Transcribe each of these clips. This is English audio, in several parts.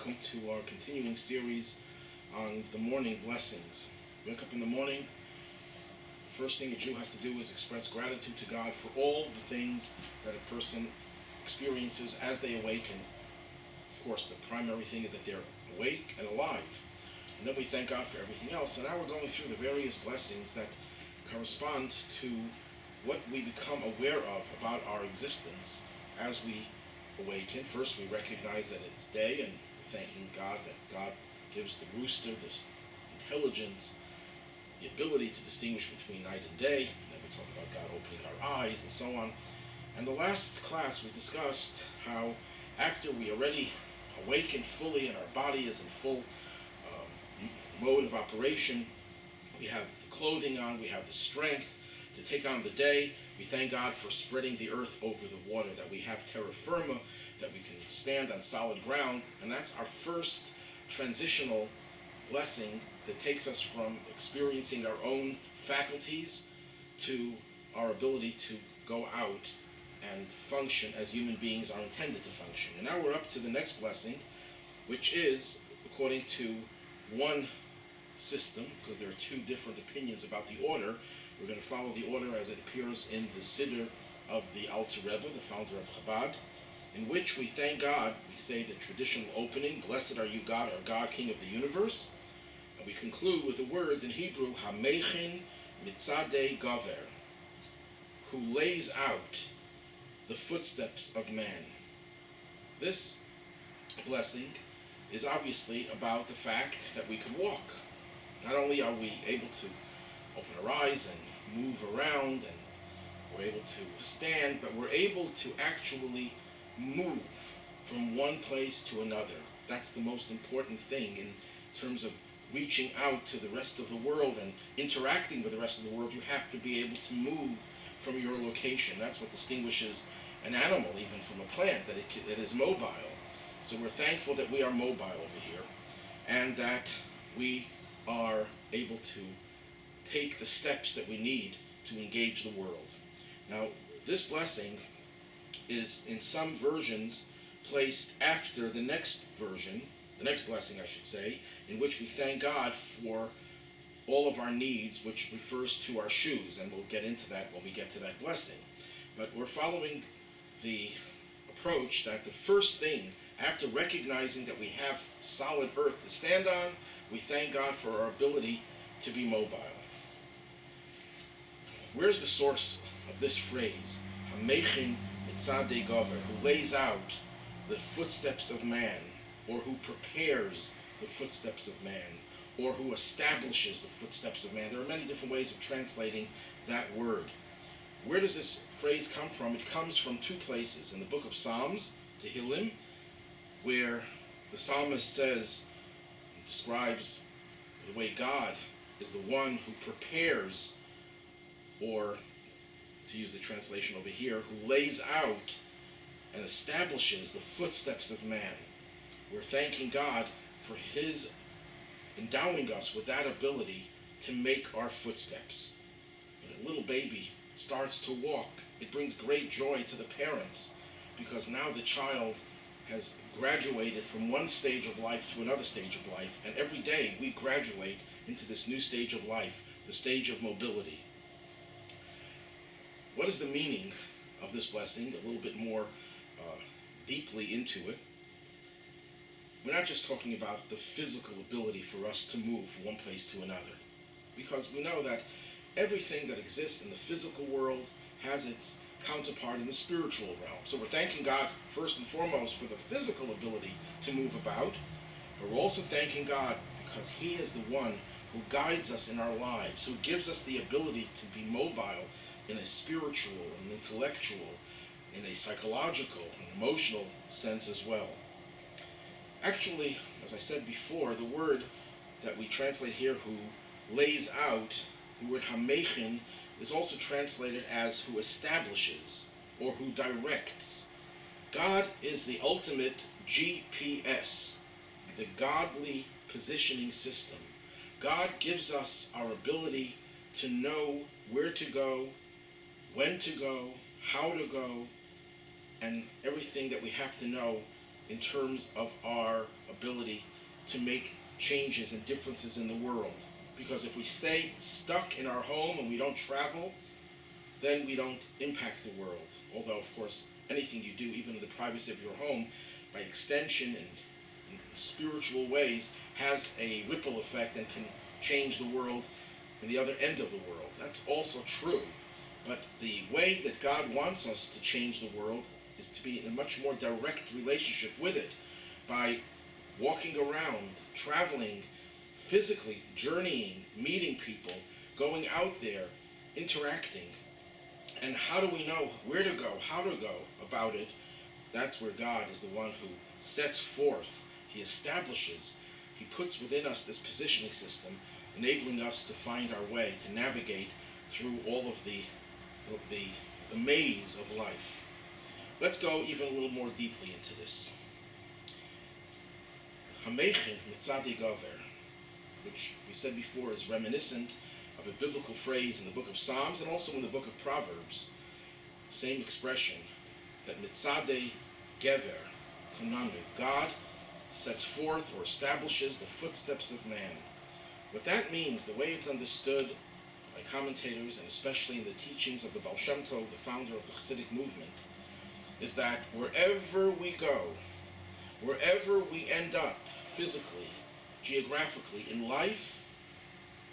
Welcome to our continuing series on the morning blessings. Wake up in the morning, first thing a Jew has to do is express gratitude to God for all the things that a person experiences as they awaken. Of course, the primary thing is that they're awake and alive. And then we thank God for everything else. And now we're going through the various blessings that correspond to what we become aware of about our existence as we awaken. First, we recognize that it's day, and we're thanking God that God gives the rooster this intelligence, the ability to distinguish between night and day. And then we talk about God opening our eyes and so on. And the last class we discussed how after we already awaken fully and our body is in full mode of operation, we have the clothing on, we have the strength to take on the day. We thank God for spreading the earth over the water, that we have terra firma, that we can stand on solid ground. And that's our first transitional blessing that takes us from experiencing our own faculties to our ability to go out and function as human beings are intended to function. And now we're up to the next blessing, which is, according to one system, because there are two different opinions about the order, we're going to follow the order as it appears in the Siddur of the Alter Rebbe, the founder of Chabad, in which we thank God. We say the traditional opening, "Blessed are you, God, our God, King of the universe." And we conclude with the words in Hebrew, Hamechin, Mitzadei Gaver, who lays out the footsteps of man. This blessing is obviously about the fact that we can walk. Not only are we able to open our eyes and move around and we're able to stand, but we're able to actually move from one place to another. That's the most important thing in terms of reaching out to the rest of the world and interacting with the rest of the world. You have to be able to move from your location. That's what distinguishes an animal even from a plant, that it is mobile. So we're thankful that we are mobile over here and that we are able to take the steps that we need to engage the world. Now, this blessing is in some versions placed after the next version, the next blessing I should say, in which we thank God for all of our needs, which refers to our shoes, and we'll get into that when we get to that blessing. But we're following the approach that the first thing, after recognizing that we have solid earth to stand on, we thank God for our ability to be mobile. Where's the source of this phrase, Hamechin Mitzadei Gaver, who lays out the footsteps of man, or who prepares the footsteps of man, or who establishes the footsteps of man? There are many different ways of translating that word. Where does this phrase come from? It comes from two places. In the book of Psalms, Tehillim, where the psalmist says, describes the way God is the one who prepares, or to use the translation over here, who lays out and establishes the footsteps of man. We're thanking God for his endowing us with that ability to make our footsteps. When a little baby starts to walk, it brings great joy to the parents, because now the child has graduated from one stage of life to another stage of life, and every day we graduate into this new stage of life, the stage of mobility. What is the meaning of this blessing? A little bit more deeply into it. We're not just talking about the physical ability for us to move from one place to another, because we know that everything that exists in the physical world has its counterpart in the spiritual realm. So we're thanking God first and foremost for the physical ability to move about, but we're also thanking God because he is the one who guides us in our lives, who gives us the ability to be mobile in a spiritual, an intellectual, in a psychological, and emotional sense as well. Actually, as I said before, the word that we translate here, who lays out, the word Hamechin, is also translated as who establishes or who directs. God is the ultimate GPS, the godly positioning system. God gives us our ability to know where to go, when to go, how to go, and everything that we have to know in terms of our ability to make changes and differences in the world. Because if we stay stuck in our home and we don't travel, then we don't impact the world. Although, of course, anything you do, even in the privacy of your home, by extension and in spiritual ways, has a ripple effect and can change the world in the other end of the world. That's also true. But the way that God wants us to change the world is to be in a much more direct relationship with it, by walking around, traveling, physically, journeying, meeting people, going out there, interacting. And how do we know where to go, how to go about it? That's where God is the one who sets forth, He establishes, He puts within us this positioning system, enabling us to find our way, to navigate through all of the maze of life. Let's go even a little more deeply into this. Hamechin, Mitzadei, which we said before is reminiscent of a biblical phrase in the book of Psalms and also in the book of Proverbs. Same expression, that Mitzadei Gever, Konanu, God sets forth or establishes the footsteps of man. What that means, the way it's understood by commentators, and especially in the teachings of the Baal Shem Tov, the founder of the Hasidic movement, is that wherever we go, wherever we end up physically, geographically in life,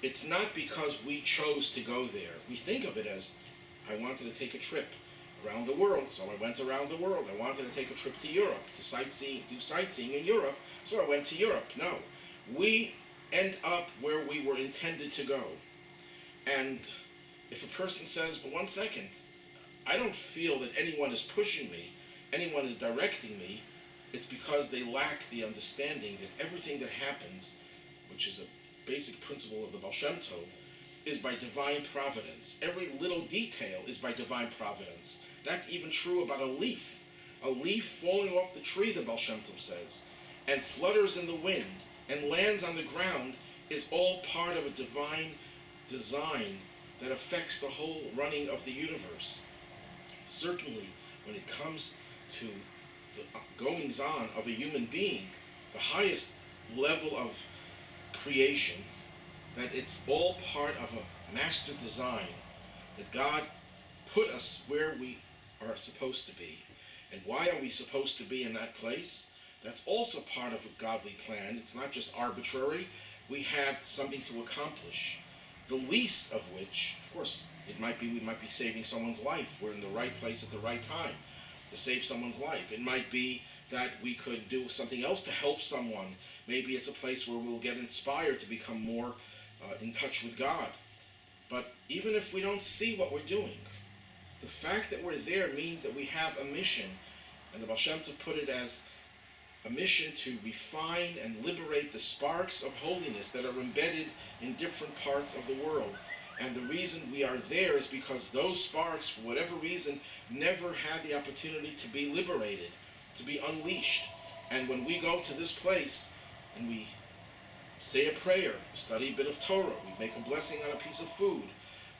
it's not because we chose to go there. We think of it as, I wanted to take a trip around the world, so I went around the world. I wanted to take a trip to Europe, to do sightseeing in Europe, so I went to Europe. No, we end up where we were intended to go. And if a person says, but one second, I don't feel that anyone is pushing me, anyone is directing me, it's because they lack the understanding that everything that happens, which is a basic principle of the Baal Shem Tov, is by divine providence. Every little detail is by divine providence. That's even true about a leaf. A leaf falling off the tree, the Baal Shem Tov says, and flutters in the wind and lands on the ground, is all part of a divine design that affects the whole running of the universe. Certainly, when it comes to the goings-on of a human being, the highest level of creation, that it's all part of a master design, that God put us where we are supposed to be. And why are we supposed to be in that place? That's also part of a godly plan. It's not just arbitrary. We have something to accomplish. The least of which, of course, it might be we might be saving someone's life. We're in the right place at the right time to save someone's life. It might be that we could do something else to help someone. Maybe it's a place where we'll get inspired to become more in touch with God. But even if we don't see what we're doing, the fact that we're there means that we have a mission. And the Baal Shem Tov put it as a mission to refine and liberate the sparks of holiness that are embedded in different parts of the world. And the reason we are there is because those sparks, for whatever reason, never had the opportunity to be liberated, to be unleashed. And when we go to this place and we say a prayer, study a bit of Torah, we make a blessing on a piece of food,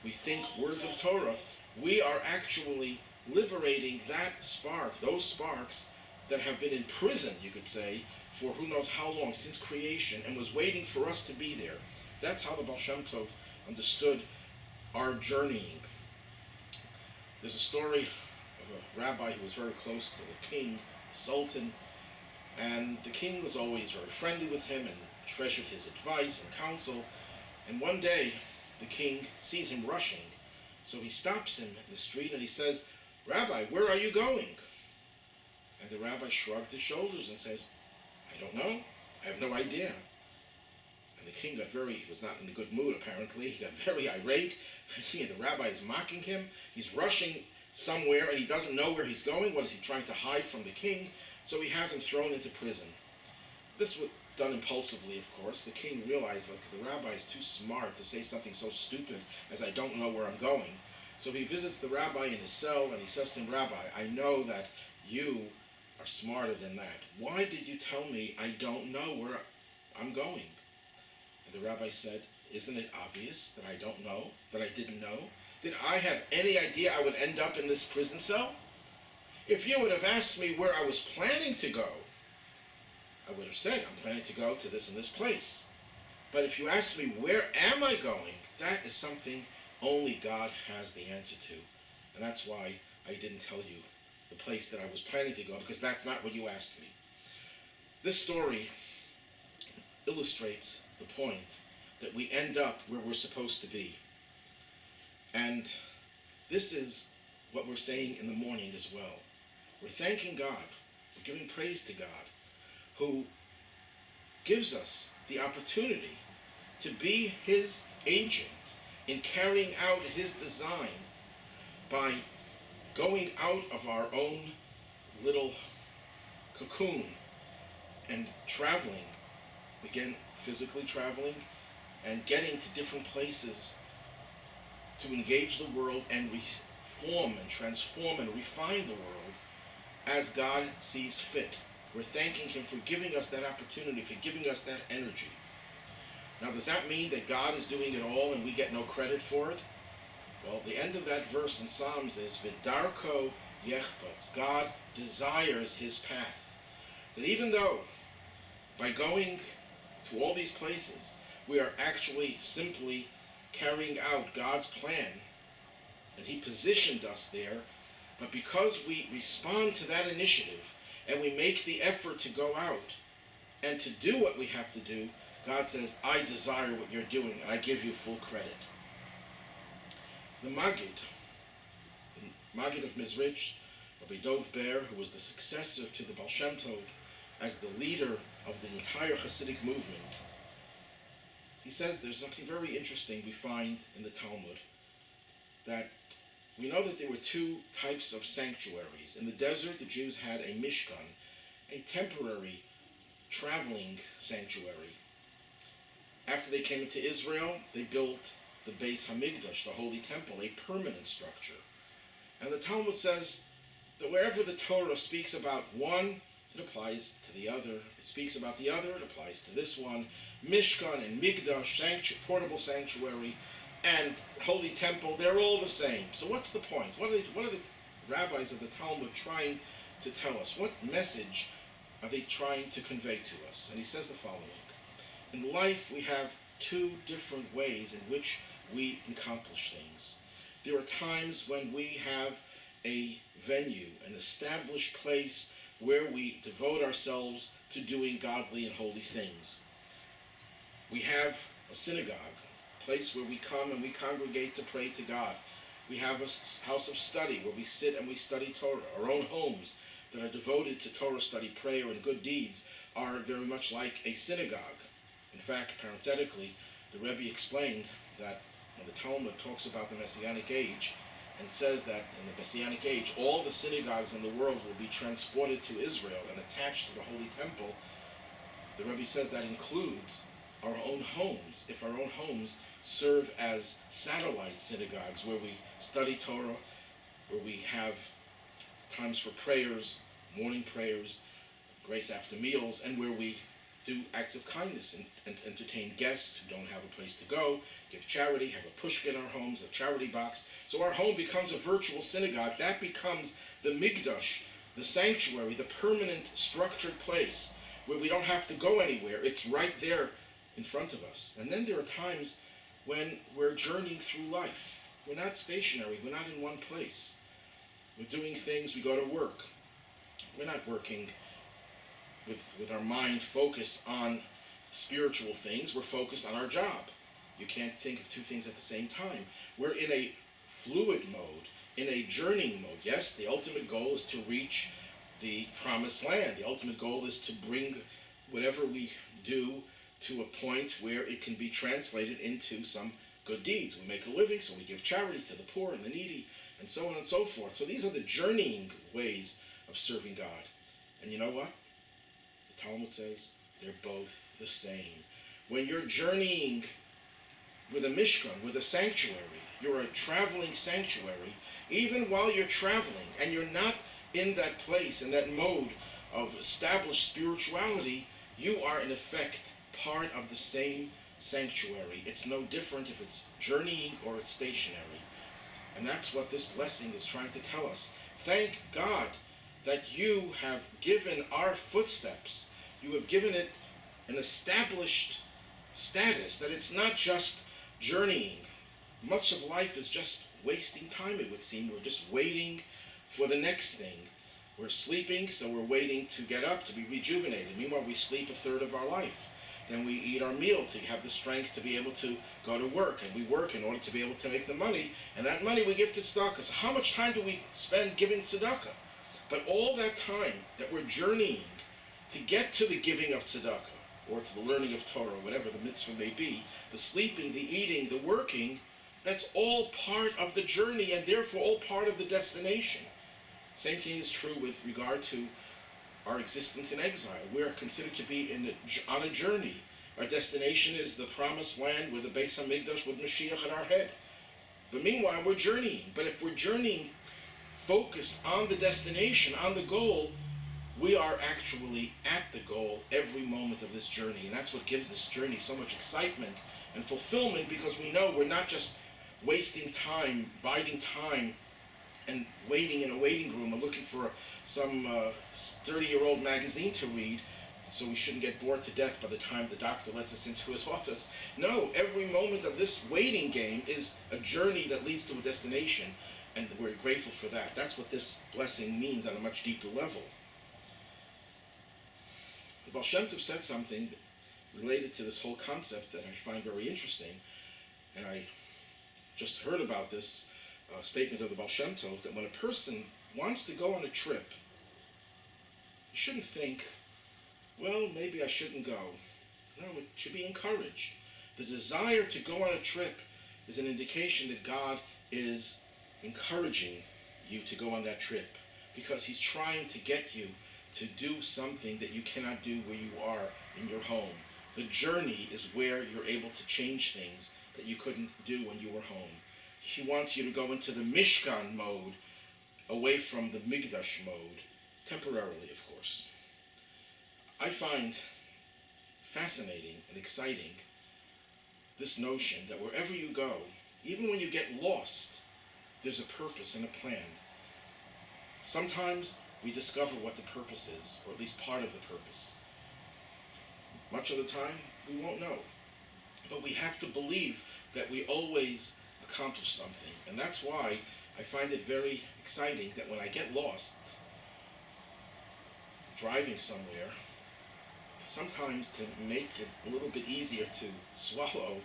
we think words of Torah, we are actually liberating that spark, those sparks that have been in prison, you could say, for who knows how long, since creation, and was waiting for us to be there. That's how the Baal Shem Tov understood our journeying. There's a story of a rabbi who was very close to the king, the sultan, and the king was always very friendly with him and treasured his advice and counsel. And one day, the king sees him rushing, so he stops him in the street and he says, "Rabbi, where are you going?" And the rabbi shrugged his shoulders and says, "I don't know. I have no idea." And the king he was not in a good mood apparently. He got very irate. The rabbi is mocking him. He's rushing somewhere and he doesn't know where he's going. What is he trying to hide from the king? So he has him thrown into prison. This was done impulsively, of course. The king realized that the rabbi is too smart to say something so stupid as "I don't know where I'm going." So he visits the rabbi in his cell and he says to him, "Rabbi, I know that you are smarter than that. Why did you tell me I don't know where I'm going?" And the rabbi said, "Isn't it obvious that I don't know, that I didn't know? Did I have any idea I would end up in this prison cell? If you would have asked me where I was planning to go, I would have said, I'm planning to go to this and this place. But if you ask me, where am I going? That is something only God has the answer to. And that's why I didn't tell you the place that I was planning to go, because that's not what you asked me. This story illustrates the point that we end up where we're supposed to be. And this is what we're saying in the morning as well. We're thanking God. We're giving praise to God, who gives us the opportunity to be his agent in carrying out his design by going out of our own little cocoon and traveling, again, physically traveling, and getting to different places to engage the world and reform and transform and refine the world as God sees fit. We're thanking him for giving us that opportunity, for giving us that energy. Now, does that mean that God is doing it all and we get no credit for it? Well, the end of that verse in Psalms is, V'darko yechpatz. God desires his path. That even though by going to all these places, we are actually simply carrying out God's plan, and he positioned us there, but because we respond to that initiative and we make the effort to go out and to do what we have to do, God says, I desire what you're doing, and I give you full credit. The Maggid of Mezrich, Rabbi Dov Ber, who was the successor to the Baal Shem Tov as the leader of the entire Hasidic movement, he says there's something very interesting we find in the Talmud, that we know that there were two types of sanctuaries. In the desert, the Jews had a Mishkan, a temporary traveling sanctuary. After they came into Israel, they built the Beis Hamikdash, the Holy Temple, a permanent structure. And the Talmud says that wherever the Torah speaks about one, it applies to the other. It speaks about the other, it applies to this one. Mishkan and Migdash, portable sanctuary, and Holy Temple, they're all the same. So what's the point? What are the rabbis of the Talmud trying to tell us? What message are they trying to convey to us? And he says the following. In life, we have two different ways in which we accomplish things. There are times when we have a venue, an established place where we devote ourselves to doing godly and holy things. We have a synagogue, a place where we come and we congregate to pray to God. We have a house of study where we sit and we study Torah. Our own homes that are devoted to Torah study, prayer, and good deeds are very much like a synagogue. In fact, parenthetically, the Rebbe explained that when the Talmud talks about the Messianic age and says that in the Messianic age, all the synagogues in the world will be transported to Israel and attached to the Holy Temple, the Rebbe says that includes our own homes. If our own homes serve as satellite synagogues where we study Torah, where we have times for prayers, morning prayers, grace after meals, and where we do acts of kindness and entertain guests who don't have a place to go, give charity, have a pushka in our homes, a charity box. So our home becomes a virtual synagogue. That becomes the Migdash, the sanctuary, the permanent structured place where we don't have to go anywhere. It's right there in front of us. And then there are times when we're journeying through life. We're not stationary. We're not in one place. We're doing things. We go to work. We're not working with our mind focused on spiritual things. We're focused on our job. You can't think of two things at the same time. We're in a fluid mode, in a journeying mode. Yes, the ultimate goal is to reach the promised land. The ultimate goal is to bring whatever we do to a point where it can be translated into some good deeds. We make a living, so we give charity to the poor and the needy, and so on and so forth. So these are the journeying ways of serving God. And you know what? The Talmud says they're both the same. When you're journeying with a mishkan, with a sanctuary, you're a traveling sanctuary, even while you're traveling and you're not in that place, in that mode of established spirituality, you are in effect part of the same sanctuary. It's no different if it's journeying or it's stationary. And that's what this blessing is trying to tell us. Thank God that you have given our footsteps You have given it an established status, that it's not just journeying. Much of life is just wasting time, it would seem. We're just waiting for the next thing. We're sleeping, so we're waiting to get up to be rejuvenated. Meanwhile, we sleep a third of our life. Then we eat our meal to have the strength to be able to go to work, and we work in order to be able to make the money, and that money we give to tzedakah. So how much time do we spend giving tzedakah? But all that time that we're journeying to get to the giving of tzedakah, or to the learning of Torah, whatever the mitzvah may be, the sleeping, the eating, the working, that's all part of the journey, and therefore all part of the destination. Same thing is true with regard to our existence in exile. We are considered to be on a journey. Our destination is the promised land with the Beis Hamikdash with Mashiach at our head. But meanwhile, we're journeying. But if we're journeying focused on the destination, on the goal, we are actually at the goal every moment of this journey. And that's what gives this journey so much excitement and fulfillment, because we know we're not just wasting time, biding time, and waiting in a waiting room or looking for some 30-year-old magazine to read, so we shouldn't get bored to death by the time the doctor lets us into his office. No, every moment of this waiting game is a journey that leads to a destination, and we're grateful for that. That's what this blessing means on a much deeper level. The Baal Shem Tov said something related to this whole concept that I find very interesting, and I just heard about this statement of the Baal Shem Tov, that when a person wants to go on a trip, you shouldn't think, well, maybe I shouldn't go. No, it should be encouraged. The desire to go on a trip is an indication that God is encouraging you to go on that trip, because He's trying to get you to do something that you cannot do where you are in your home. The journey is where you're able to change things that you couldn't do when you were home. He wants you to go into the Mishkan mode, away from the Migdash mode, temporarily, of course. I find fascinating and exciting this notion that wherever you go, even when you get lost, there's a purpose and a plan. Sometimes we discover what the purpose is, or at least part of the purpose. Much of the time, we won't know. But we have to believe that we always accomplish something. And that's why I find it very exciting that when I get lost driving somewhere, sometimes to make it a little bit easier to swallow,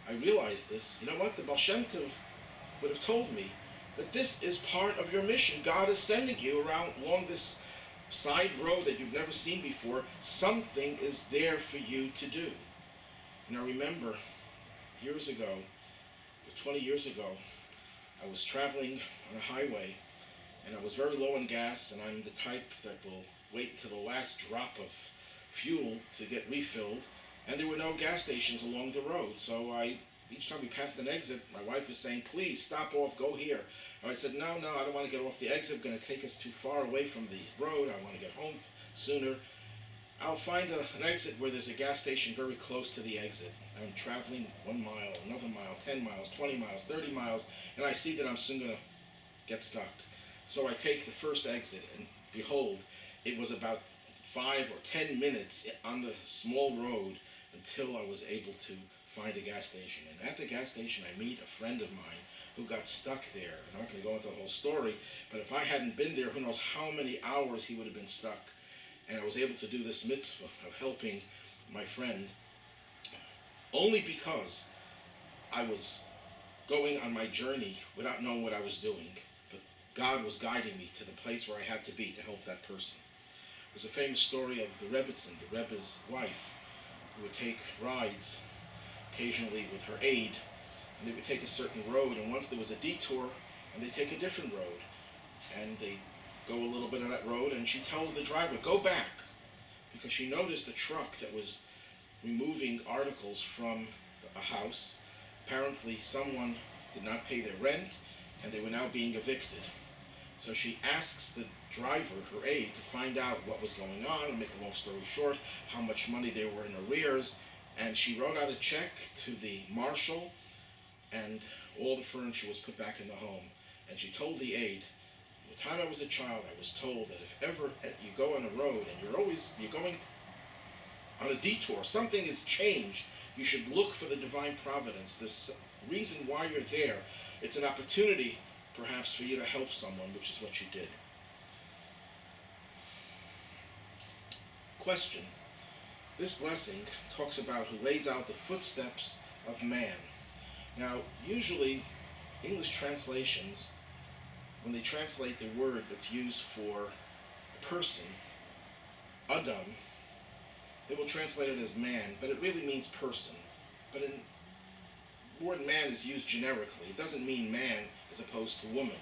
I realize this. You know what? The Baal Shem Tov would have told me that this is part of your mission. God is sending you around along this side road that you've never seen before. Something is there for you to do. And I remember years ago, 20 years ago, I was traveling on a highway, and I was very low on gas, and I'm the type that will wait until the last drop of fuel to get refilled, and there were no gas stations along the road. So each time we passed an exit, my wife was saying, please stop off, go here. And I said, no, I don't want to get off the exit. Going to take us too far away from the road. I want to get home sooner. I'll find an exit where there's a gas station very close to the exit. I'm traveling 1 mile, another mile, 10 miles, 20 miles, 30 miles, and I see that I'm soon going to get stuck. So I take the first exit, and behold, it was about 5 or 10 minutes on the small road until I was able to find a gas station. And at the gas station, I meet a friend of mine who got stuck there. I'm not going to go into the whole story, but if I hadn't been there, who knows how many hours he would have been stuck. And I was able to do this mitzvah of helping my friend only because I was going on my journey without knowing what I was doing. But God was guiding me to the place where I had to be to help that person. There's a famous story of the Rebbitzin, the Rebbe's wife, who would take rides occasionally with her aide, and they would take a certain road, and once there was a detour, and they take a different road, and they go a little bit on that road, and she tells the driver, go back, because she noticed a truck that was removing articles from a house. Apparently someone did not pay their rent, and they were now being evicted. So she asks the driver, her aide, to find out what was going on, and make a long story short, how much money they were in arrears, and she wrote out a check to the marshal, and all the furniture was put back in the home. And she told the aide, the time I was a child, I was told that if ever you go on a road and you're going on a detour. Something is changed. You should look for the divine providence, the reason why you're there. It's an opportunity, perhaps, for you to help someone, which is what you did. Question. This blessing talks about who lays out the footsteps of man. Now, usually, English translations, when they translate the word that's used for a person, Adam, they will translate it as man, but it really means person. But the word man is used generically. It doesn't mean man as opposed to woman.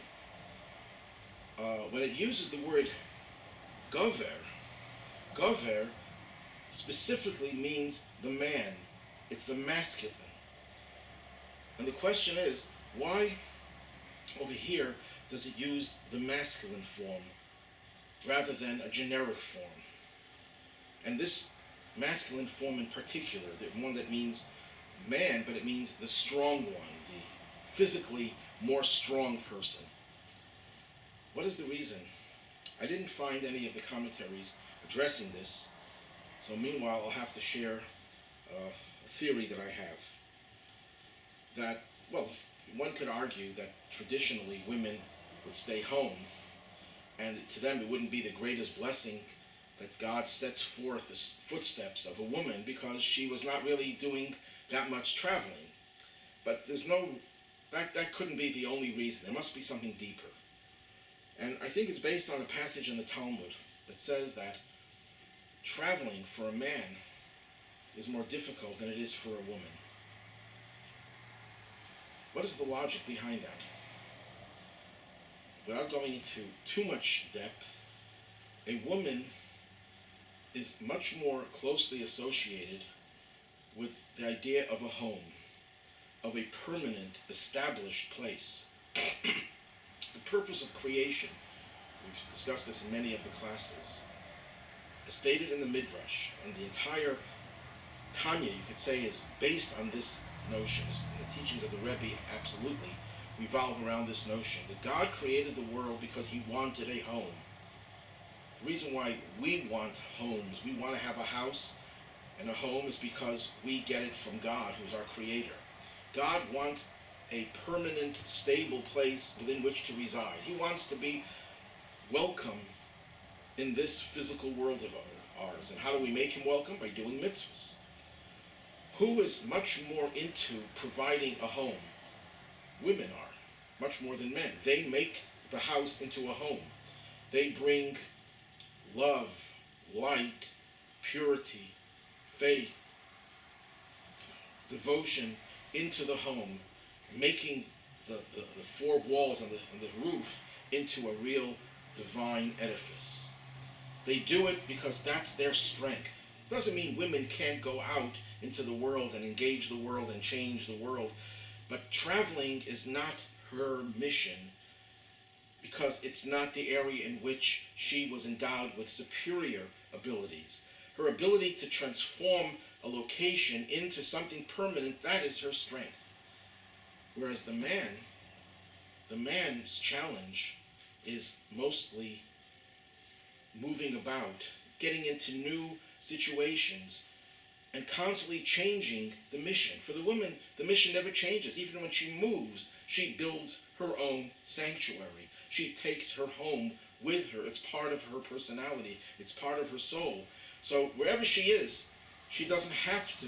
When it uses the word gover, gover specifically means the man. It's the masculine. And the question is, why over here does it use the masculine form rather than a generic form? And this masculine form in particular, the one that means man, but it means the strong one, the physically more strong person. What is the reason? I didn't find any of the commentaries addressing this, so meanwhile I'll have to share a theory that I have. That, well, one could argue that traditionally women would stay home, and to them it wouldn't be the greatest blessing that God sets forth the footsteps of a woman because she was not really doing that much traveling. But there's no, that couldn't be the only reason. There must be something deeper. And I think it's based on a passage in the Talmud that says that traveling for a man is more difficult than it is for a woman. What is the logic behind that? Without going into too much depth, a woman is much more closely associated with the idea of a home, of a permanent, established place. The purpose of creation, we've discussed this in many of the classes, as stated in the Midrash, and the entire Tanya, you could say, is based on this notion. The teachings of the Rebbe absolutely revolve around this notion that God created the world because he wanted a home. The reason why we want homes, we want to have a house and a home, is because we get it from God, who's our creator. God wants a permanent, stable place within which to reside. He wants to be welcome in this physical world of ours. And how do we make him welcome? By doing mitzvahs. Who is much more into providing a home? Women are, much more than men. They make the house into a home. They bring love, light, purity, faith, devotion into the home, making the four walls and the roof into a real divine edifice. They do it because that's their strength. Doesn't mean women can't go out into the world and engage the world and change the world, but traveling is not her mission because it's not the area in which she was endowed with superior abilities. Her ability to transform a location into something permanent, that is her strength. Whereas the man's challenge is mostly moving about, getting into new situations, and constantly changing the mission. For the woman, the mission never changes. Even when she moves, she builds her own sanctuary. She takes her home with her. It's part of her personality. It's part of her soul. So wherever she is, she doesn't have to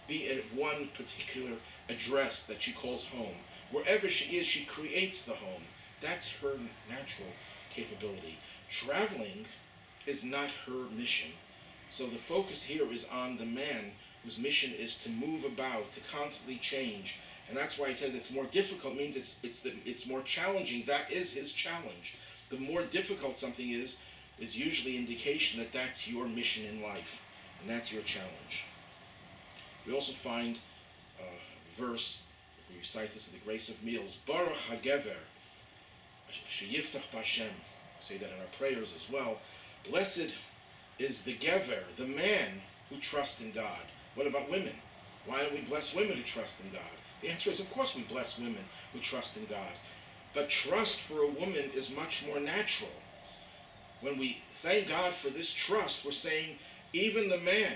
be at one particular address that she calls home. Wherever she is, she creates the home. That's her natural capability. Traveling is not her mission. So the focus here is on the man whose mission is to move about, to constantly change. And that's why it says it's more difficult, means it's more challenging. That is his challenge. The more difficult something is usually indication that that's your mission in life. And that's your challenge. We also find a verse, we recite this in the Grace of Meals, Baruch HaGever, Sheyiftach B'Hashem. We say that in our prayers as well. Blessed is the Gever, the man who trusts in God. What about women? Why don't we bless women who trust in God? The answer is, of course we bless women who trust in God. But trust for a woman is much more natural. When we thank God for this trust, we're saying Even the man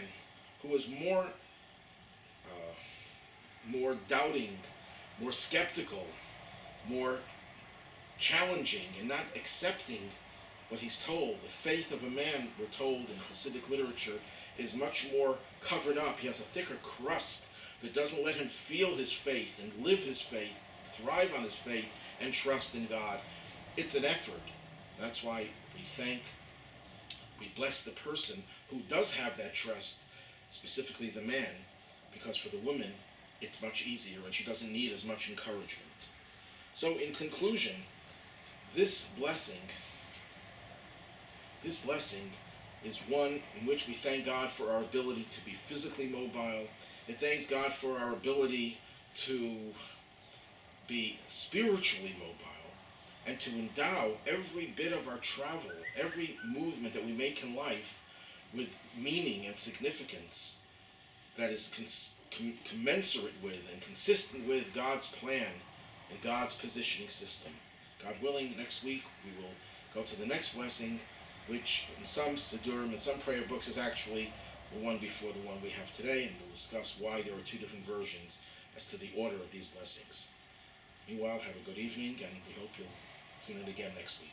who is more doubting, more skeptical, more challenging, and not accepting what he's told. The faith of a man, we're told in Hasidic literature, is much more covered up. He has a thicker crust that doesn't let him feel his faith and live his faith, thrive on his faith, and trust in God. It's an effort. That's why we bless the person who does have that trust, specifically the man, because for the woman, it's much easier and she doesn't need as much encouragement. So in conclusion, this blessing is one in which we thank God for our ability to be physically mobile. It thanks God for our ability to be spiritually mobile and to endow every bit of our travel, every movement that we make in life with meaning and significance that is commensurate with and consistent with God's plan and God's positioning system. God willing, next week we will go to the next blessing, which in some Siddurim and some prayer books is actually the one before the one we have today, and we'll discuss why there are two different versions as to the order of these blessings. Meanwhile, have a good evening, and we hope you'll tune in again next week.